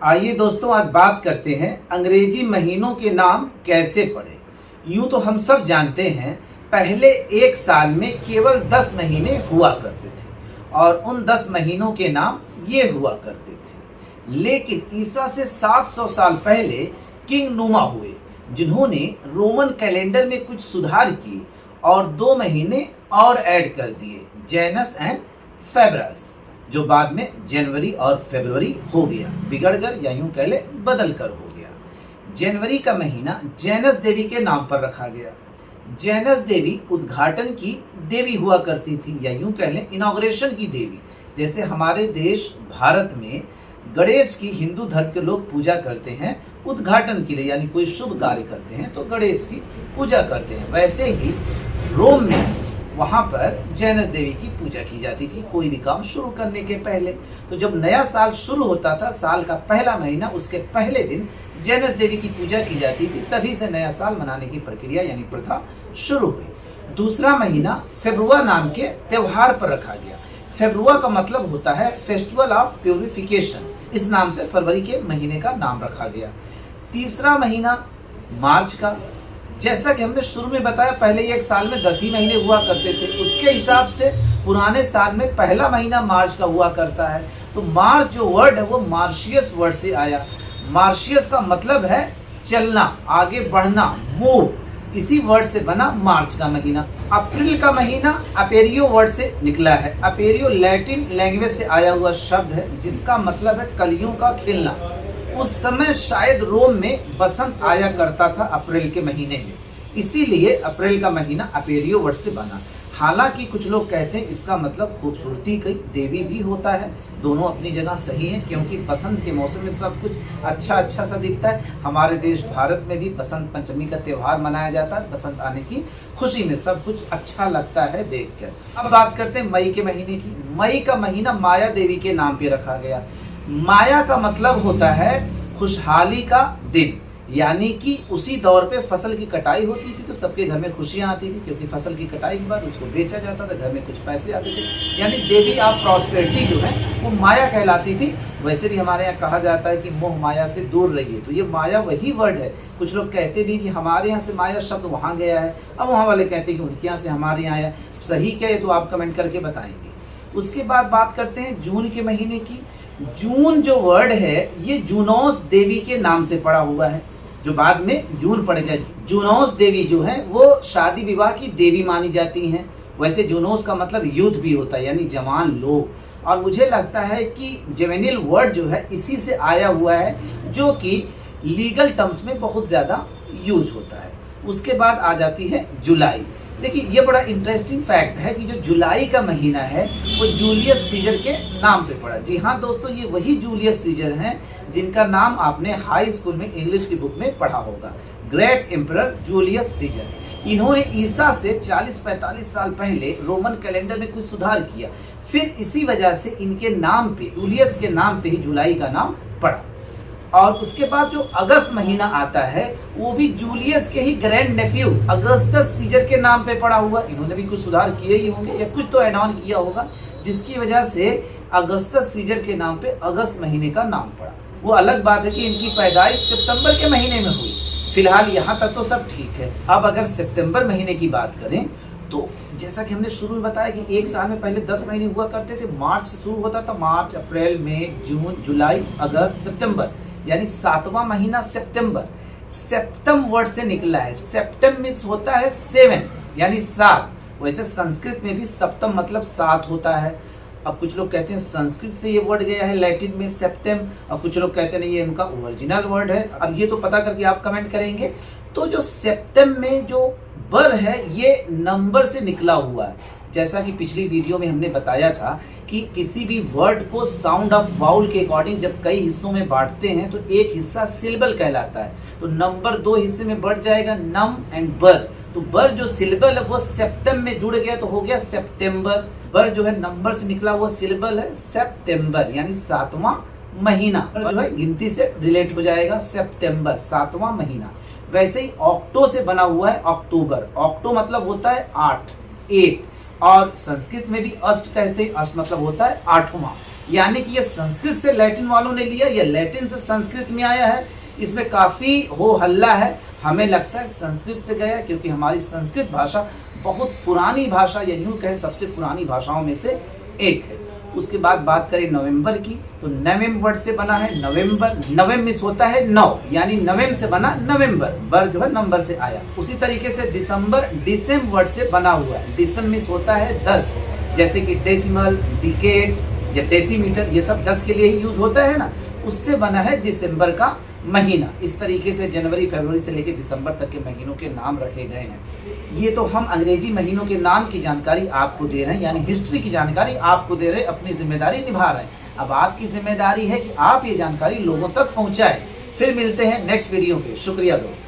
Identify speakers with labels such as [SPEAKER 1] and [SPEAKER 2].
[SPEAKER 1] आइए दोस्तों, आज बात करते हैं अंग्रेजी महीनों के नाम कैसे पढ़े। यूं तो हम सब जानते हैं पहले एक साल में केवल 10 महीने हुआ करते थे और उन 10 महीनों के नाम ये हुआ करते थे। लेकिन ईसा से 700 साल पहले किंग नुमा हुए, जिन्होंने रोमन कैलेंडर में कुछ सुधार किए और 2 महीने और ऐड कर दिए, जेनस एंड फेब्रस, जो बाद में जनवरी और फरवरी हो गया, बिगड़कर या यूं कह ले बदल कर हो गया। जनवरी का महीना जेनस देवी के नाम पर रखा गया। जेनस देवी उद्घाटन की देवी हुआ करती थी, या यूं कह ले इनॉग्रेशन की देवी। जैसे हमारे देश भारत में गणेश की हिंदू धर्म के लोग पूजा करते हैं उद्घाटन के लिए, यानी कोई शुभ कार्य करते हैं तो गणेश की पूजा करते हैं। वैसे ही रोम में वहां पर जेनस देवी की पूजा की जाती थी कोई भी काम शुरू करने के पहले। तो जब नया साल शुरू होता था, साल का पहला महीना, उसके पहले दिन जेनस देवी की पूजा की जाती थी। तभी से नया साल मनाने की प्रक्रिया यानी प्रथा शुरू हुई। दूसरा महीना फेब्रुआ नाम के त्योहार पर रखा गया। फेब्रुआ का मतलब होता है फेस्टिवल ऑफ प्यूरिफिकेशन। इस नाम से फरवरी के महीने का नाम रखा गया। तीसरा महीना मार्च का, जैसा कि हमने शुरू में बताया, पहले एक साल में 10 ही महीने हुआ करते थे। उसके हिसाब से पुराने साल में पहला महीना मार्च का हुआ करता है। तो मार्च जो वर्ड है वो मार्शियस वर्ड से आया। मार्शियस का मतलब है चलना, आगे बढ़ना, मूव। इसी वर्ड से बना मार्च का महीना। अप्रैल का महीना अपेरियो वर्ड से निकला है। अपेरियो लैटिन लैंग्वेज से आया हुआ शब्द है, जिसका मतलब है कलियों का खिलना। उस समय शायद रोम में बसंत आया करता था अप्रैल के महीने में, इसीलिए अप्रैल का महीना अपेरियो वर्ड से बना। हालांकि कुछ लोग कहते हैं इसका मतलब खूबसूरती की देवी भी होता है। दोनों अपनी जगह सही है, क्योंकि बसंत के मौसम में सब कुछ अच्छा सा दिखता है। हमारे देश भारत में भी बसंत पंचमी का त्योहार मनाया जाता है। बसंत आने की खुशी में सब कुछ अच्छा लगता है देखकर। अब बात करते हैं मई के महीने की। मई का महीना माया देवी के नाम पे रखा गया। माया का मतलब होता है खुशहाली का दिन, यानी कि उसी दौर पे फसल की कटाई होती थी तो सबके घर में खुशियां आती थी, क्योंकि फसल की कटाई के बाद उसको बेचा जाता था, घर में कुछ पैसे आते थे। यानी देवी ऑफ प्रॉस्पेरिटी जो है वो माया कहलाती थी। वैसे भी हमारे यहाँ कहा जाता है कि मोह माया से दूर रहिए, तो ये माया वही वर्ड है। कुछ लोग कहते भी कि हमारे यहाँ से माया शब्द वहाँ गया है, अब वहाँ वाले कहते हैं कि उनके यहाँ से हमारे यहाँ आया। सही क्या है तो आप कमेंट करके बताएंगे। उसके बाद बात करते हैं जून के महीने की। जून जो वर्ड है ये जूनोस देवी के नाम से पड़ा हुआ है, जो बाद में जून पड़ गया। जूनोस देवी जो है वो शादी विवाह की देवी मानी जाती हैं। वैसे जूनोस का मतलब यूथ भी होता है, यानी जवान लोग। और मुझे लगता है कि जेवेनिल वर्ड जो है इसी से आया हुआ है, जो कि लीगल टर्म्स में बहुत ज्यादा यूज होता है। उसके बाद आ जाती है जुलाई। देखिए, ये बड़ा इंटरेस्टिंग फैक्ट है कि जो जुलाई का महीना है वो जूलियस सीजर के नाम पे पड़ा। जी हाँ दोस्तों, ये वही जूलियस सीजर हैं जिनका नाम आपने हाई स्कूल में इंग्लिश की बुक में पढ़ा होगा, ग्रेट एम्परर जूलियस सीजर। इन्होंने ईसा से 40-45 साल पहले रोमन कैलेंडर में कुछ सुधार किया, फिर इसी वजह से इनके नाम पे, जूलियस के नाम पे ही जुलाई का नाम पड़ा। और उसके बाद जो अगस्त महीना आता है वो भी जूलियस के ही ग्रैंड नेफ्यू अगस्टस सीजर के नाम पे पड़ा हुआ। इन्होंने भी कुछ सुधार किए ही होंगे या कुछ तो ऐड ऑन किया होगा, जिसकी वजह से अगस्टस सीजर के नाम पे अगस्त महीने का नाम पड़ा। वो अलग बात है कि इनकी पैदाइश सितंबर के महीने में हुई। फिलहाल यहाँ तक तो सब ठीक है। अब अगर सितंबर महीने की बात करें तो जैसा कि हमने शुरू में बताया कि एक साल में पहले 10 महीने हुआ करते थे। मार्च से शुरू होता था, मार्च, अप्रैल, मई, जून, जुलाई, अगस्त, सितंबर, यानी 7वां महीना सितंबर। सेप्टम वर्ड से निकला है। सेप्टम मीन्स होता है 7, यानी 7। वैसे संस्कृत में भी सप्तम मतलब 7 होता है। अब कुछ लोग कहते हैं संस्कृत से ये वर्ड गया है लैटिन में सेप्टेम, और कुछ लोग कहते हैं नहीं ये इनका ओरिजिनल वर्ड है। अब ये तो पता करके आप कमेंट करेंगे। तो जो सेप्टेम में जो बर है ये नंबर से निकला हुआ है। जैसा कि पिछली वीडियो में हमने बताया था कि किसी भी वर्ड को साउंड ऑफ वाउल के अकॉर्डिंग जब कई हिस्सों में बांटते हैं तो एक हिस्सा सिलेबल कहलाता है। तो नंबर 2 हिस्से में बढ़ जाएगा, नम एंड बर। तो बर जो सिलेबल है वो सेप्टम में जुड़ गया तो हो गया सितंबर। बर जो है नंबर से निकला हुआ सिलेबल है सितंबर, यानी 7वां महीना जो है गिनती से रिलेट हो जाएगा। सितंबर 7वां महीना। वैसे ही ऑक्टो से बना हुआ है अक्टूबर। ऑक्टो मतलब होता है 8, 8, और संस्कृत में भी अष्ट कहते हैं। अष्ट मतलब होता है 8वां, यानी कि ये संस्कृत से लैटिन वालों ने लिया या लैटिन से संस्कृत में आया है। इसमें काफी हो हल्ला है। हमें लगता है संस्कृत से गया, क्योंकि हमारी संस्कृत भाषा बहुत पुरानी भाषा, या यूं कहें सबसे पुरानी भाषाओं में से एक है। उसके बाद बात करें नवंबर की, तो नवेम वर्ड से बना है नवंबर। नवेम मिस होता है 9, यानी नवेम से बना नवंबर, बर जो है नंबर से आया। उसी तरीके से दिसंबर डिसेम वर्ड से बना हुआ है। डिसेम मिस होता है 10, जैसे कि डेसिमल, डिकेड्स या डेसीमीटर, ये सब 10 के लिए ही यूज होता है ना, उससे बना है दिसंबर का महीना। इस तरीके से जनवरी फरवरी से लेकर दिसंबर तक के महीनों के नाम रखे गए हैं। ये तो हम अंग्रेजी महीनों के नाम की जानकारी आपको दे रहे हैं, यानी हिस्ट्री की जानकारी आपको दे रहे हैं, अपनी जिम्मेदारी निभा रहे हैं। अब आपकी जिम्मेदारी है कि आप ये जानकारी लोगों तक पहुंचाएं। फिर मिलते हैं नेक्स्ट वीडियो पे। शुक्रिया दोस्तों।